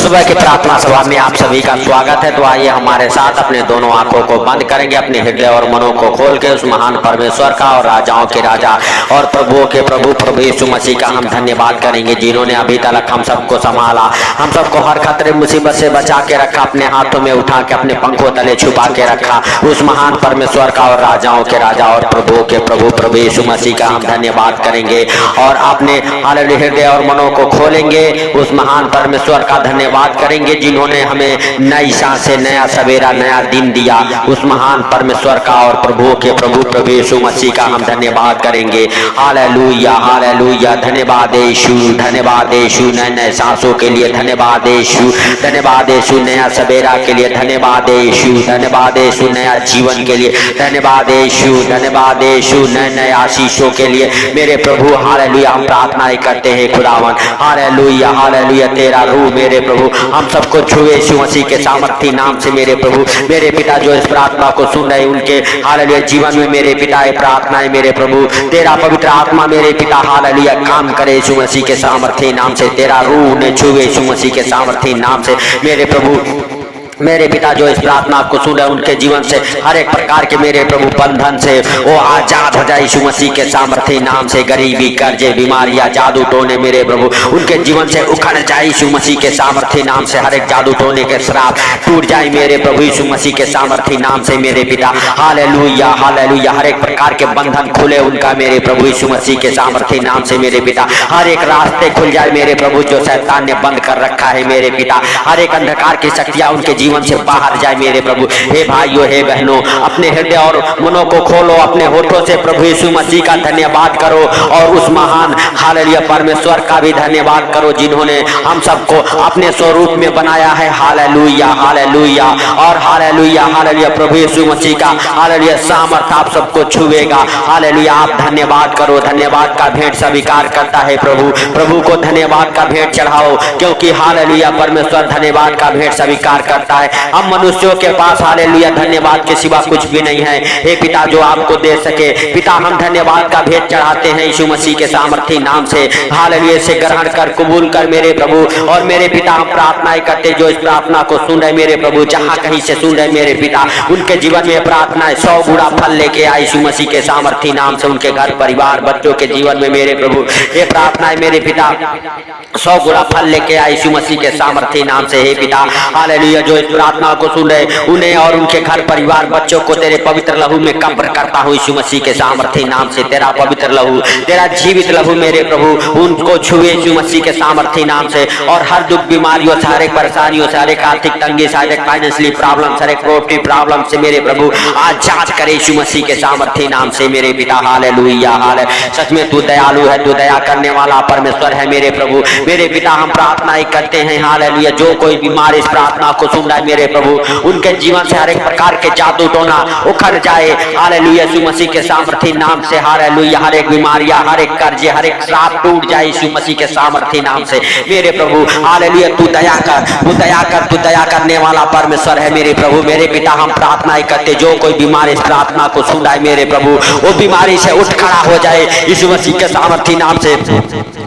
सुबह की प्रार्थना सभा में आप सभी का स्वागत है। तो आइए हमारे साथ अपने दोनों आंखों को बंद करेंगे, अपने हृदय और मनों को खोल के उस महान परमेश्वर का और राजाओं के राजा और प्रभुओं के प्रभु प्रभु यीशु मसीह का हम धन्यवाद करेंगे, जिन्होंने अभी तक हम सबको संभाला, हम सबको हर खतरे मुसीबत से बचा के रखा, अपने हाथों में उठा के अपने पंखों तले छुपा के रखा। उस महान परमेश्वर का और राजाओं के राजा और प्रभुओं के प्रभु प्रभु यीशु मसीह का हम धन्यवाद करेंगे और अपने हृदय और मनों को खोलेंगे, उस महान परमेश्वर का धन्यवाद करेंगे जिन्होंने हमें नई सांसें, नया सवेरा, नया दिन दिया। उस महान परमेश्वर का और प्रभुओं के प्रभु प्रभु यीशु मसीह का हम धन्यवाद करेंगे। हालेलुया हालेलुया, धन्यवाद यीशु, धन्यवाद यीशु, नए नए सांसों के लिए धन्यवाद यीशु, धन्यवाद यीशु, नया सवेरा के लिए धन्यवाद यीशु, धन्यवाद यीशु, नया जीवन के लिए धन्यवाद यीशु, धन्यवाद यीशु, नए नए आशीषों के लिए मेरे प्रभु। हालेलुया, हम प्रार्थनाएं करते हैं खुदावन। हालेलुया हालेलुया, तेरा रूह मेरे प्रभु हम सबको छुए यीशु मसीह के सामर्थी नाम से मेरे प्रभु। मेरे पिता जो इस प्रार्थना को सुन रहे उनके हालेलुया जीवन में मेरे पिता ये प्रार्थनाएं मेरे प्रभु, तेरा पवित्र आत्मा मेरे पिता हालेलुया काम करे यीशु मसीह के सामर्थी नाम से। तेरा रूह ने छुए यीशु मसीह के सामर्थी नाम से मेरे प्रभु। मेरे पिता जो इस प्रार्थना को सुन रहे उनके जीवन से हर एक प्रकार के मेरे प्रभु बंधन से वो आजाद हो जाए यीशु मसीह के सामर्थी नाम से। गरीबी, कर्जे, बीमारियां, जादू टोने मेरे प्रभु उनके जीवन से उखड़ जाए यीशु मसीह के सामर्थी नाम से। हर एक जादू टोने के श्राप टूट जाए मेरे प्रभु यीशु मसीह के सामर्थी नाम से मेरे पिता। हालेलुया हालेलुया, हर एक प्रकार के बंधन खुले उनका मेरे प्रभु यीशु मसीह के सामर्थी नाम से मेरे पिता। हर एक रास्ते खुल जाए मेरे प्रभु जो शैतान ने बंद कर रखा है मेरे पिता। हर एक अंधकार की शक्तियां उनके जीवन से बाहर जाए मेरे प्रभु। हे भाइयों, हे बहनों, अपने हृदय और मनों को खोलो, अपने होठों से प्रभु यीशु मसीह का धन्यवाद करो और उस महान हालेलुया परमेश्वर का भी धन्यवाद करो जिन्होंने हम सबको अपने स्वरूप में बनाया है। हालेलुया हालेलुया और हालेलुया हालेलुया, प्रभु यीशु मसीह का हालेलुया सामर्थ आप सबको छुएगा। हालेलुया, आप धन्यवाद करो, धन्यवाद का भेंट स्वीकार करता है प्रभु। प्रभु को धन्यवाद का भेंट चढ़ाओ, क्योंकि हालेलुया परमेश्वर धन्यवाद का भेंट स्वीकार करता है। हम मनुष्यों के पास हालेलुया धन्यवाद के सिवा कुछ भी नहीं है। हे पिता जो आपको दे सके, पिता हम धन्यवाद का भेंट चढ़ाते हैं यीशु मसीह के सामर्थी नाम से। हालेलुया से ग्रहण कर, कबूल कर मेरे प्रभु। और मेरे पिता हम प्रार्थनाएं करते जो इस प्रार्थना को सुन रहे मेरे प्रभु, जहां कहीं से सुन रहे मेरे पिता, उनके जीवन में प्रार्थनाएं 100 गुना फल लेके आए यीशु मसीह के सामर्थी नाम से। उनके घर परिवार बच्चों के जीवन में मेरे प्रभु ये प्रार्थनाएं मेरे पिता 100 गुना फल लेके आए यीशु मसीह के सामर्थी नाम से। हे पिता हालेलुया, जो इस प्रार्थना को सुन रहे उन्हें और उनके घर परिवार बच्चों को तेरे पवित्र लहू में कब्र करता हूँ यीशु मसीह के सामर्थी नाम से। तेरा पवित्र लहू, तेरा जीवित लहू मेरे प्रभु उनको छुए यीशु मसीह के सामर्थी नाम से। और हर दुख बीमारियों से, हर एक परेशानियों से, हर एक आर्थिक तंगी से, हर एक फाइनेंशियली प्रॉब्लम, हर एक प्रॉपर्टी प्रॉब्लम से मेरे प्रभु आजाद करे यीशु मसीह के सामर्थी नाम से मेरे पिता। हालेलुया हालेलुया, सच में तू दयालु है, तू दया करने वाला परमेश्वर है मेरे प्रभु। मेरे पिता हम प्रार्थनाएं करते हैं हालेलुया, जो कोई बीमार इस प्रार्थना को सुन रहा है मेरे प्रभु, उनके जीवन से हर एक प्रकार के जादू टोना उखड़ जाए हालेलुया यीशु मसीह के सामर्थी नाम से। हालेलुया, हर एक बीमारियां, हर एक कर्जे, हर एक श्राप टूट जाए यीशु मसीह के सामर्थी नाम से मेरे प्रभु। हालेलुया, तू दया कर, तू दया कर, तू दया करने वाला परमेश्वर है मेरे प्रभु। मेरे पिता हम प्रार्थनाएं करते जो कोई बीमार इस प्रार्थना को सुन रहा है मेरे प्रभु, वो बीमारी से उठ खड़ा हो जाए यीशु मसीह के सामर्थी नाम से।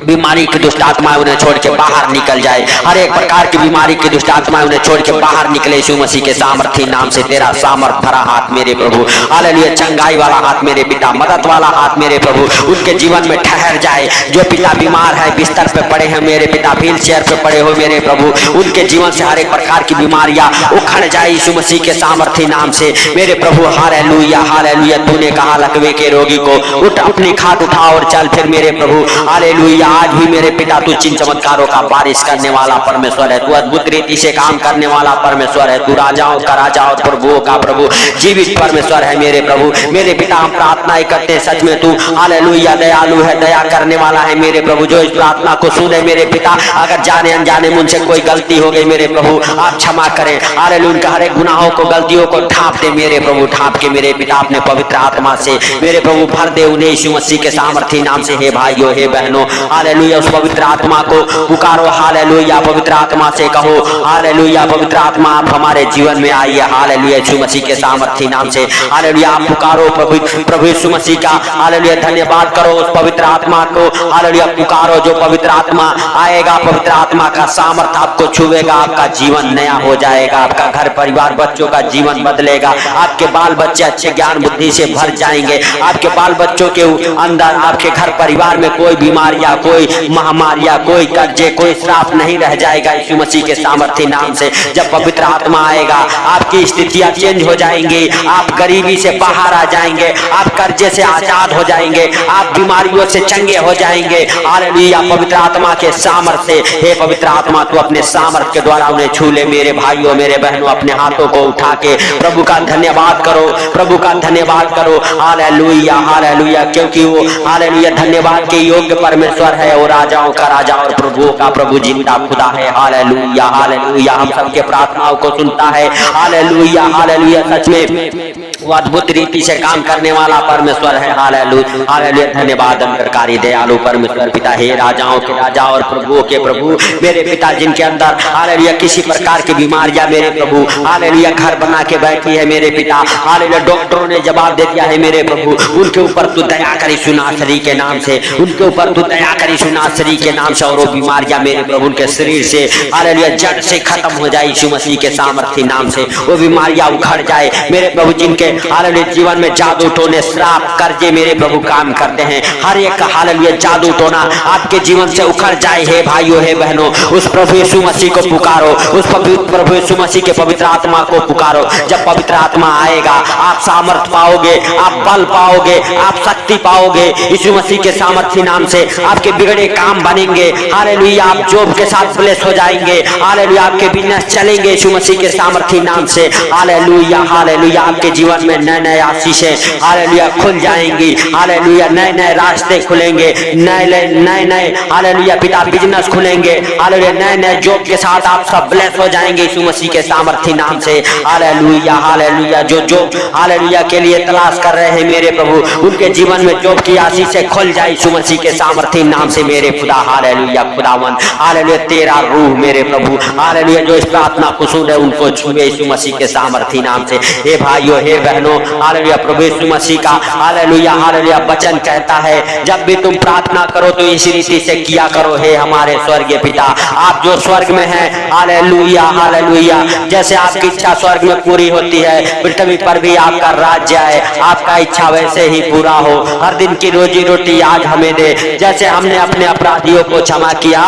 बीमारी की दुष्ट आत्माएं उन्हें छोड़ के बाहर निकल जाए, हर एक प्रकार की बीमारी की दुष्ट आत्माएं उन्हें छोड़ के बाहर निकले यीशु मसीह के सामर्थी नाम से। तेरा सामर्थ भरा हाथ मेरे प्रभु, हालेलुया चंगाई वाला हाथ मेरे पिता, मदद वाला हाथ मेरे प्रभु उनके जीवन में ठहर जाए। जो पिता बीमार है, बिस्तर पे पड़े हैं मेरे पिता, व्हील चेयर पे पड़े हो मेरे प्रभु, उनके जीवन से हर एक प्रकार की बीमारियां उखड़ जाए यीशु मसीह के सामर्थी नाम से मेरे प्रभु। हालेलुया हालेलुया, तूने कहा लकवे के रोगी को उठ, अपनी खाट उठा और चल फिर मेरे प्रभु। हालेलुया, आज भी मेरे पिता तू चिन्ह चमत्कारों का बारिश करने वाला परमेश्वर है, तू अद्भुत रीति से काम करने वाला परमेश्वर है, तू राजाओं का राजा और प्रभुओं का प्रभु जीवित परमेश्वर है मेरे प्रभु। मेरे पिता हम प्रार्थनाएं करते हैं, सच में तू हालेलुया दयालु है, दया करने वाला है मेरे प्रभु। जो इस प्रार्थना को सुने मेरे पिता, अगर जाने अनजाने मुझसे कोई गलती हो गई मेरे प्रभु आप क्षमा करें। हालेलुया, उनका हर एक गुनाहों को, गलतियों को ढांप दे मेरे प्रभु, ढांप के मेरे पिता अपने पवित्र आत्मा से मेरे प्रभु भर दे उन्हें यीशु मसीह के सामर्थी नाम से। हे भाइयों, हे बहनों, हालेलुया हालेलुया उस पवित्र आत्मा को पुकारो, हालेलुया पवित्र आत्मा से कहो, हालेलुया पवित्र आत्मा आप हमारे जीवन में आइए, हालेलुया यीशु मसीह के सामर्थी नाम से, हालेलुया आप पुकारो प्रभु यीशु मसीह का, हालेलुया धन्यवाद करो उस पवित्र आत्मा को, हालेलुया पुकारो जो पवित्र आत्मा आएगा, पवित्र आत्मा का सामर्थ आपको छुएगा, आपका जीवन नया हो जाएगा, आपका घर परिवार बच्चों का जीवन बदलेगा, आपके बाल बच्चे अच्छे ज्ञान बुद्धि से भर जाएंगे, आपके बाल बच्चों के अंदर आपके घर परिवार में कोई बीमारियां, कोई महामारियां, कोई कर्जे, कोई श्राप नहीं रह जाएगा यीशु मसीह के सामर्थी नाम से। जब पवित्र आत्मा आएगा आपकी स्थितियां चेंज हो जाएंगी, आप गरीबी से बाहर आ जाएंगे, आप कर्जे से आजाद हो जाएंगे, आप बीमारियों से चंगे हो जाएंगे, हालेलुया पवित्र आत्मा के सामर्थ से। हे पवित्र आत्मा तू अपने सामर्थ के द्वारा उन्हें छू ले। मेरे भाइयों मेरे बहनों अपने हाथों को उठा के प्रभु का धन्यवाद करो, प्रभु का धन्यवाद करो, हालेलुया हालेलुया, क्योंकि वो हालेलुया धन्यवाद के योग्य परमेश्वर है, वो राजाओं का राजा और प्रभुओं का प्रभु जिंदा खुदा है, हालेलुया हालेलुया हम सबके प्रार्थनाओं को सुनता है, हालेलुया हालेलुया सच में वो अद्भुत रीति से काम करने वाला परमेश्वर है, हालेलुया हालेलुया धन्यवाद अंतरकारी दयालु परमेश्वर पिता, हे राजाओं के राजा और प्रभुओं के प्रभु, मेरे पिता जिनके अंदर हालेलुया किसी प्रकार की बीमारियां मेरे प्रभु हालेलुया घर बना के बैठी है मेरे पिता, हालेलुया डॉक्टरों ने जवाब दे दिया है मेरे प्रभु, उनके ऊपर तू दया करी सुनासरी के नाम से, उनके ऊपर तू दया करी सुनासरी के नाम से, और वो बीमारियां मेरे प्रभु उनके शरीर से हालेलुया जड़ से खत्म हो जाए यीशु मसीह के सामर्थी नाम से, वो बीमारियां उखड़ जाए मेरे प्रभु, जिनके हालेलुया जीवन में जादू टोने श्राप कर्जे मेरे प्रभु काम करते हैं, हर एक हालेलुया जादू टोना आपके जीवन से उखड़ जाए। हे भाइयों हे बहनों उस प्रभु यीशु मसीह को पुकारो, उस प्रभु यीशु मसीह के पवित्र आत्मा को पुकारो। जब पवित्र आत्मा आएगा आप सामर्थ पाओगे, आप बल पाओगे, आप शक्ति पाओगे यीशु मसीह के सामर्थी नाम से, आपके बिगड़े काम बनेंगे, हालेलुया आप जॉब के साथ ब्लेस हो जाएंगे, हालेलुया आपके बिजनेस चलेंगे यीशु मसीह के सामर्थी नाम से, हालेलुया हालेलुया आपके जीवन में नए नए आशीषें हालेलुया खुल जाएंगी, हालेलुया नए नए रास्ते खुलेंगे, नए नए हालेलुया पिता बिजनेस खुलेंगे, हालेलुया नए नए जॉब के साथ आप सब ब्लेस हो जाएंगे यीशु मसीह के सामर्थी नाम से, हालेलुया हालेलुया जो जॉब हालेलुया के लिए तलाश कर रहे हैं मेरे प्रभु उनके जीवन में जॉब की आशीषें खुल जाए यीशु मसीह के सामर्थी नाम से मेरे खुदा, हालेलुया खुदावन हालेलुया तेरा रूह मेरे प्रभु हालेलुया जो इस प्रार्थना को सुने उनको छुए यीशु मसीह के सामर्थी नाम से। हे भाइयों हे बहनों हालेलुया प्रभु यीशु मसीह का हालेलुया हालेलुया वचन कहता है जब भी तुम प्रार्थना करो तो इसी रीति से किया करो। हे हमारे स्वर्गीय पिता आप जो स्वर्ग में हैं, हालेलुया हालेलुया जैसे आपकी इच्छा स्वर्ग में पूरी होती है पृथ्वी पर भी आपका राज्य आए, आपका इच्छा वैसे ही पूरा हो। हर दिन की रोजी रोटी आज हमें दे, जैसे हमने अपने अपराधियों को क्षमा किया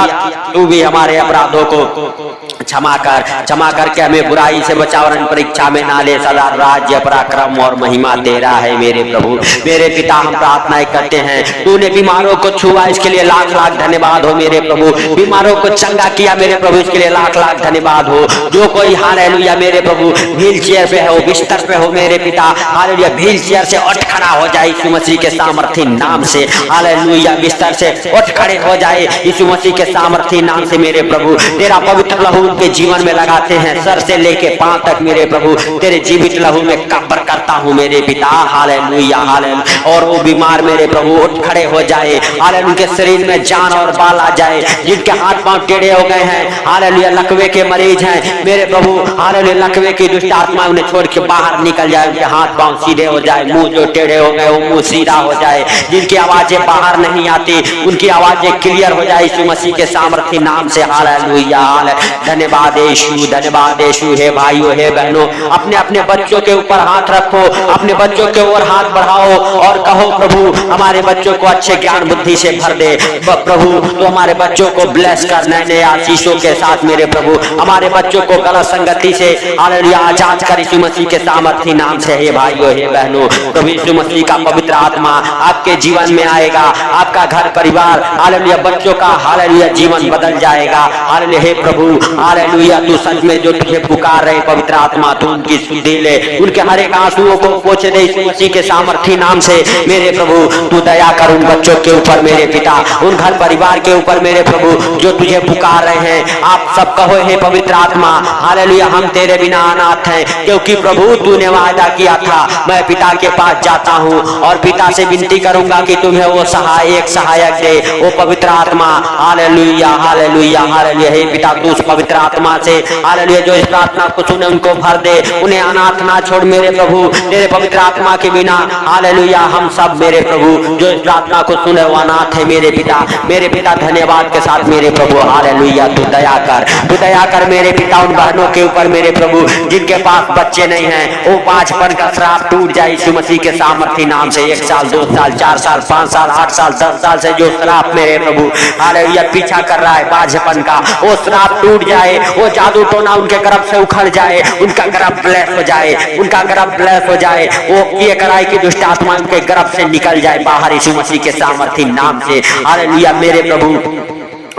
तू भी हमारे अपराधों को क्षमा करके हमें बुराई से बचा और परीक्षा में ना ले, सदा राज्य पराक्रम और महिमा तेरा है मेरे प्रभु। मेरे पिता हम प्रार्थनाएं करते हैं, तूने बीमारों को छुआ इसके लिए लाख लाख धन्यवाद हो मेरे प्रभु, बीमारों को चंगा किया मेरे प्रभु इसके लिए लाख लाख धन्यवाद हो। जो कोई हालेलुया मेरे प्रभु व्हील चेयर पे हो, बिस्तर पे हो मेरे पिता हालेलुया व्हील चेयर से उठ खड़ा हो जाए यीशु मसीह के सामर्थी नाम से, हालेलुया बिस्तर से उठ खड़े हो जाए यीशु मसीह के सामर्थी नाम से मेरे प्रभु। तेरा पवित्र लहू उनके जीवन में लगाते हैं सर से लेके पांव तक मेरे प्रभु, तेरे जीवित लहू में कब्र करता हूँ मेरे पिता, हालेलुया हालेलुया। और वो बीमार मेरे प्रभु उठ खड़े हो जाए, हालेलुया उनके शरीर में जान और बाल आ जाए, जिनके हाथ पांव टेढ़े हो गए हैं हालेलुया लकवे के मरीज हैं मेरे प्रभु हालेलुया लकवे की दुष्ट आत्मा उन्हें छोड़ के बाहर निकल जाए, उनके हाथ पांव सीधे हो जाए, मुंह जो टेढ़े हो गए वो मुंह सीधा हो जाए, जिनकी आवाजें बाहर नहीं आती उनकी आवाजें क्लियर हो जाए यीशु मसीह के सामर्थी नाम से, हालेलुया हालेलुया। धन्यवाद यीशु, धन्यवाद यीशु। हे भाइयों हे बहनों अपने अपने बच्चों के ऊपर हाथ रखो, अपने बच्चों के ओर हाथ बढ़ाओ और कहो प्रभु हमारे बच्चों को अच्छे ज्ञान बुद्धि से भर दे प्रभु, तो हमारे बच्चों को ब्लेस कर नए नए आशीषों के साथ मेरे प्रभु, हमारे बच्चों को गलत संगति से हालेलुया आजाद कर यीशु मसीह के सामर्थी नाम से। हे भाइयों हे बहनों प्रभु यीशु मसीह का पवित्र आत्मा आपके जीवन में आएगा, आपका घर परिवार हालेलुया बच्चों का हालेलुया जीवन बदल जाएगा, हालेलुया। हे प्रभु हालेलुया तू सच में जो तुझे पुकार रहे पवित्र आत्मा तू उनकी सुधि ले, उनके हर एक आंसुओं को पोंछ दे यीशु मसीह के सामर्थी नाम से। मेरे प्रभु तू दया कर उन बच्चों के ऊपर मेरे पिता, उन घर परिवार के ऊपर मेरे प्रभु जो तुझे पुकार रहे हैं। आप सब कहो हे पवित्र आत्मा, हालेलुया, हम तेरे बिना अनाथ हैं, क्योंकि प्रभु तूने वादा किया था मैं पिता के पास जाता हूँ और पिता से विनती करूंगा कि तुम्हें वो एक सहायक दे, वो पवित्र आत्मा। Hallelujah hallelujah hallelujah. हे पिता तू उस पवित्र आत्मा से हालेलुया जो इस प्रार्थना को सुने उनको भर दे, उन्हें अनाथ ना छोड़ मेरे प्रभु। तेरे पवित्र आत्मा के बिना हालेलुया हम सब मेरे प्रभु जो इस प्रार्थना को सुने वो अनाथ है मेरे पिता। मेरे पिता धन्यवाद के साथ मेरे प्रभु हालेलुया तू दया कर मेरे पिता उन बहनों के ऊपर मेरे प्रभु जिनके पास बच्चे नहीं हैं, वो बांझपन का श्राप टूट जाए यीशु मसीह के सामर्थी नाम से। 1 साल 2 साल 4 साल 5 साल 8 साल 10 साल से जो श्राप मेरे प्रभु हालेलुया पीछा कर रहा है बांझपन का, वो श्राप टूट जाए, वो जादू टोना उनके गर्भ से उखड़ जाए, उनका गर्भ ब्लेस हो जाए, उनका गर्भ ब्लेस हो जाए, वो किए कराई की दुष्ट आत्मा उनके गर्भ से निकल जाए बाहर यीशु मसीह के सामर्थी नाम से। हालेलुया मेरे प्रभु,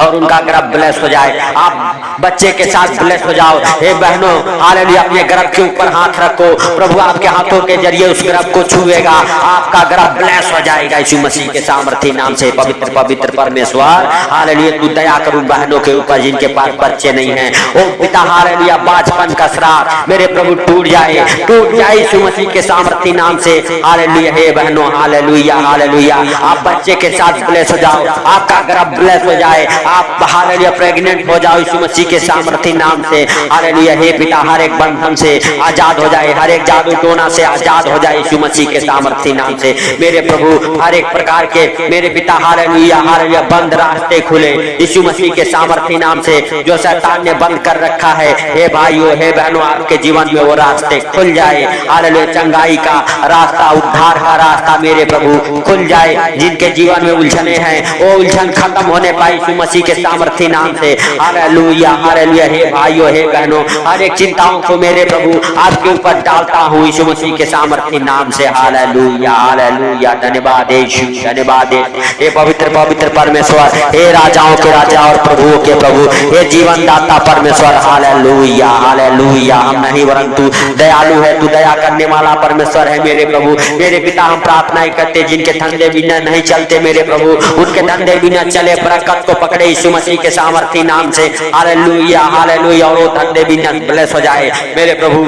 और उनका गर्भ ब्लेस हो जाए। आप बच्चे के साथ ब्लेस हो जाओ। हे बहनों हालेलुया अपने गर्भ के ऊपर हाथ रखो, प्रभु आपके हाथों के जरिए उस गर्भ को छुएगा, आपका गर्भ ब्लेस हो जाएगा यीशु मसीह के सामर्थी नाम से। पवित्र पवित्र परमेश्वर हालेलुया तू दया कर उन बहनों के ऊपर जिनके पास बच्चे नहीं हैं। ओ पिता हालेलुया बांझपन का श्राप मेरे प्रभु टूट जाए यीशु मसीह के सामर्थी नाम से। हालेलुया हे बहनों हालेलुया हालेलुया आप बच्चे के साथ ब्लेस हो जाओ, आपका गर्भ ब्लेस हो जाए, आप हालेलुया प्रेग्नेंट हो जाओ यीशु मसीह के सामर्थी नाम से। हालेलुया हे पिता हर एक बंधन से आजाद हो जाए, हर एक जादू टोना से आजाद हो जाए यीशु मसीह के सामर्थी नाम से। मेरे प्रभु हर एक प्रकार के मेरे पिता हालेलुया हालेलुया बंद रास्ते खुले यीशु मसीह के सामर्थी नाम से। जो शैतान ने बंद कर रखा है हे भाइयों हे बहनों आपके जीवन में वो रास्ते खुल जाए। हालेलुया चंगाई का रास्ता, उद्धार का रास्ता मेरे प्रभु खुल जाए। जिनके जीवन में उलझने हैं वो उलझन खत्म होने पाए यीशु मसीह के सामर्थी नाम से। हालेलुया हालेलुया हे भाइयों हे बहनों हर एक चिंताओं को मेरे प्रभु आपके ऊपर डालता हूँ यीशु मसीह के सामर्थी नाम से। हालेलुया हालेलुया धन्यवाद यीशु धन्यवाद हे पवित्र पवित्र परमेश्वर, हे राजाओं के राजा और प्रभुओं के प्रभु, हे जीवन दाता परमेश्वर। हालेलुया हालेलुया हम नहीं परंतु दयालु है, तू दया करने वाला परमेश्वर है मेरे प्रभु। मेरे पिता हम प्रार्थनाएं करते जिनके धंधे बिना नहीं चलते मेरे प्रभु, उनके धंधे बिना चले, बरकत को पकड़े यीशु मसीह के सामर्थी नाम से। हालेलुया हालेलुया और वो धंधे बिना ब्लेस हो जाए मेरे प्रभु,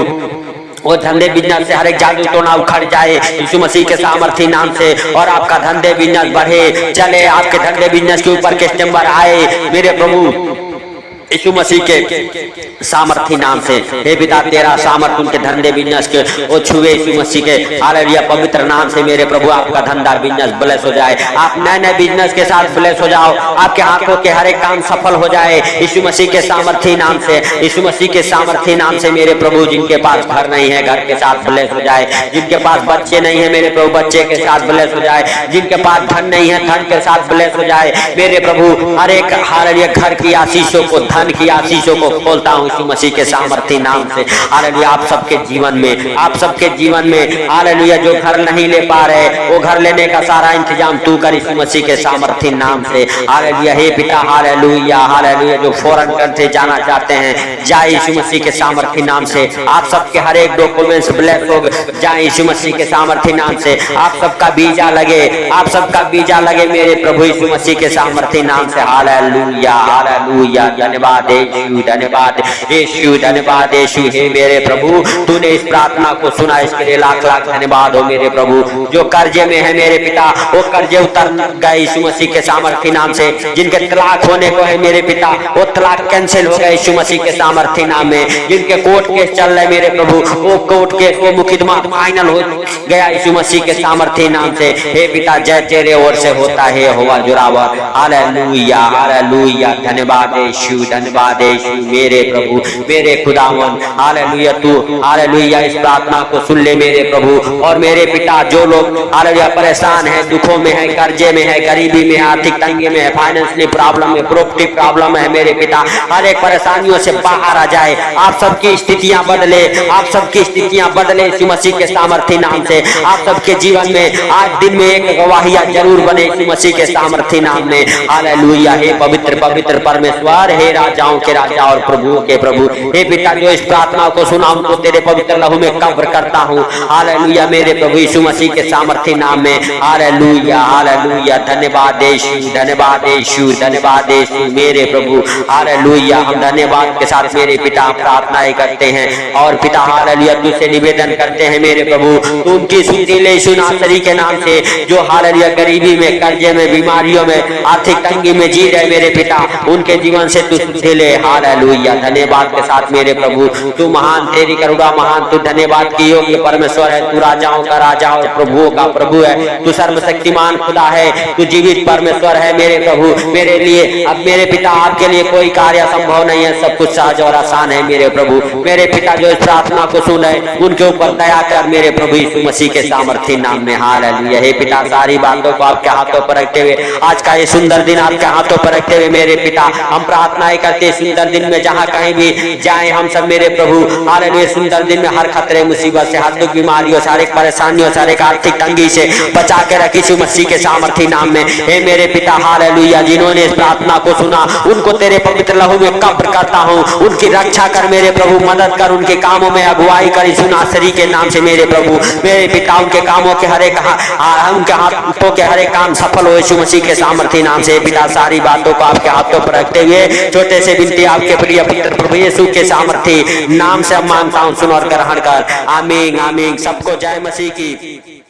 वो धंधे बिजनेस से हर एक जादू टोना उखड़ जाए यीशु मसीह के सामर्थी नाम से। और आपका धंधे बिजनेस बढ़े चले, आपके धंधे बिजनेस के ऊपर किस नंबर आए मेरे प्रभु यीशु मसीह के सामर्थी नाम से। हे पिता तेरा सामर्थ उनके धंधे बिजनेस के वो छुए यीशु मसीह के हालेलुया पवित्र नाम से मेरे प्रभु। आपका धंधा बिजनेस ब्लेस हो जाए, आप नए नए बिजनेस के साथ ब्लेस हो जाओ, आपके हाथों के हर एक काम सफल हो जाए यीशु मसीह के सामर्थी नाम से। यीशु मसीह के सामर्थी नाम से मेरे प्रभु जिनके पास घर नहीं है घर के साथ ब्लेस हो जाए, जिनके पास बच्चे नहीं है मेरे प्रभु बच्चे के साथ ब्लेस हो जाए, जिनके पास धन नहीं है धन के साथ ब्लेस हो जाए मेरे प्रभु। हर एक हालेलुया घर की आशीषों को धन की आशीषों को खोलता हूँ यीशु मसीह के सामर्थी नाम से। हालेलुया आप सबके जीवन में हालेलुया जो घर नहीं ले पा रहे वो घर लेने का सारा इंतजाम तू कर यीशु मसीह के सामर्थी नाम से। हालेलुया हे पिता हालेलुया हालेलुया जो फॉरेन कंट्री जाना चाहते हैं जाए यीशु मसीह के सामर्थी नाम से। आप सबके हर एक डॉक्यूमेंट्स ब्लैक हो जाए यीशु मसीह के सामर्थी नाम से। आप सबका वीजा लगे, आप सबका वीजा लगे मेरे प्रभु यीशु मसीह के सामर्थी नाम से। हालेलुया हालेलुया धन्यवाद यीशु धन्यवाद यीशु धन्यवाद यीशु हे मेरे प्रभु तूने इस प्रार्थना को सुना, इसके लिए लाख लाख धन्यवाद हो मेरे प्रभु। जो कर्जे में है मेरे पिता वो कर्जे उतर गए यीशु मसीह के सामर्थी नाम से। जिनके तलाक होने को है मेरे पिता वो तलाक कैंसिल हो गए यीशु मसीह के सामर्थी नाम में। जिनके कोर्ट केस चल रहे मेरे प्रभु वो कोर्ट केस वो मुकदमा फाइनल हो गया यीशु मसीह के सामर्थी नाम से। हे पिता जय तेरे ओर से होता है होगा जुरावर। हालेलुया हालेलुया धन्यवाद यीशु धन्यवाद यीशु मेरे प्रभु मेरे खुदावन। हालेलुया तू हालेलुया इस प्रार्थना को सुन ले मेरे प्रभु। और मेरे पिता जो लोग हालेलुया परेशान है, दुखों में है, कर्जे में है, गरीबी में है, आर्थिक तंगी में है, फाइनेंशियली प्रॉब्लम में, प्रॉपर्टी प्रॉब्लम है मेरे पिता, हर एक परेशानियों से बाहर आ जाए। आप सबकी स्थितियां बदले, आप सबकी स्थितियां बदले यीशु मसीह के सामर्थी नाम से। आप सबके जीवन में आज दिन में एक गवाहिया जरूर बने यीशु मसीह के सामर्थी नाम में। हालेलुया हे पवित्र पवित्र परमेश्वर हे राजाओं के राजा और प्रभुओं के प्रभु। हे पिता, जो इस प्रार्थना को सुना उनको तेरे पवित्र लहू में कब्र करता हूँ। हालेलुया मेरे प्रभु यीशु मसीह के सामर्थ्य नाम में। Hallelujah hallelujah. धन्यवाद यीशु, धन्यवाद यीशु, धन्यवाद यीशु मेरे प्रभु। हालेलुया। हम धन्यवाद के साथ मेरे पिता प्रार्थनाएं करते हैं और पिता हालेलुया तुझसे निवेदन करते हैं मेरे प्रभु, तू उनकी सुनती ले यीशु नासरी के नाम से, जो हालेलुया गरीबी में, कर्जे में, बीमारियों में, आर्थिक तंगी में जी रहे मेरे पिता, उनके जीवन से तू सुनती ले। हालेलुया। धन्यवाद के साथ मेरे प्रभु, तू महान, तेरी करुणा महान, तू धन्यवाद की योग्य परमेश्वर है, तू राजाओं का राजा और प्रभुओं का प्रभु है, तू सर्वशक्तिमान खुदा है, तू जीवित परमेश्वर है मेरे प्रभु। मेरे लिए अब मेरे पिता आपके लिए कोई कार्य संभव नहीं है, सब कुछ सहज और आसान है मेरे प्रभु। मेरे पिता जो इस प्रार्थना को सुने उनके ऊपर दया कर मेरे प्रभु यीशु मसीह के सामर्थ्य नाम में। हालेलुया। हे पिता, सारी बातों को आपके हाथों पर रखते हुए, आज का ये सुंदर दिन आपके हाथों पर रखते हुए मेरे पिता हम प्रार्थनाएं करते हैं सुंदर दिन में जहाँ कहीं भी जाए हम सब मेरे प्रभु। हालेलुया। सुंदर दिन में हर खतरे मुसीबत से, हर दुख बीमारियों, सारे परेशानियों, सारे आर्थिक तंगी से बचा के रखी यीशु मसीह के सामर्थ्य नाम में। हे मेरे पिता हालेलुया, जिन्होंने इस प्रार्थना को सुना उनको तेरे पवित्र लहू में कब्र करता हूँ, उनकी रक्षा कर मेरे प्रभु, मदद कर, उनके कामों में अगुवाई कर यीशु नासरी के नाम से मेरे प्रभु। मेरे पिता उनके कामों के हरे उनके हाथों के हरे काम सफल हो यीशु मसीह के सामर्थ्य नाम से। पिता सारी बातों को आपके हाथों पर रखते हुए छोटे से विनती आपके प्रिय पुत्र प्रभु यीशु के सामर्थ्य नाम से मांगता हूँ, सुन और ग्रहण कर। आमीन आमीन। सबको जय मसीह की।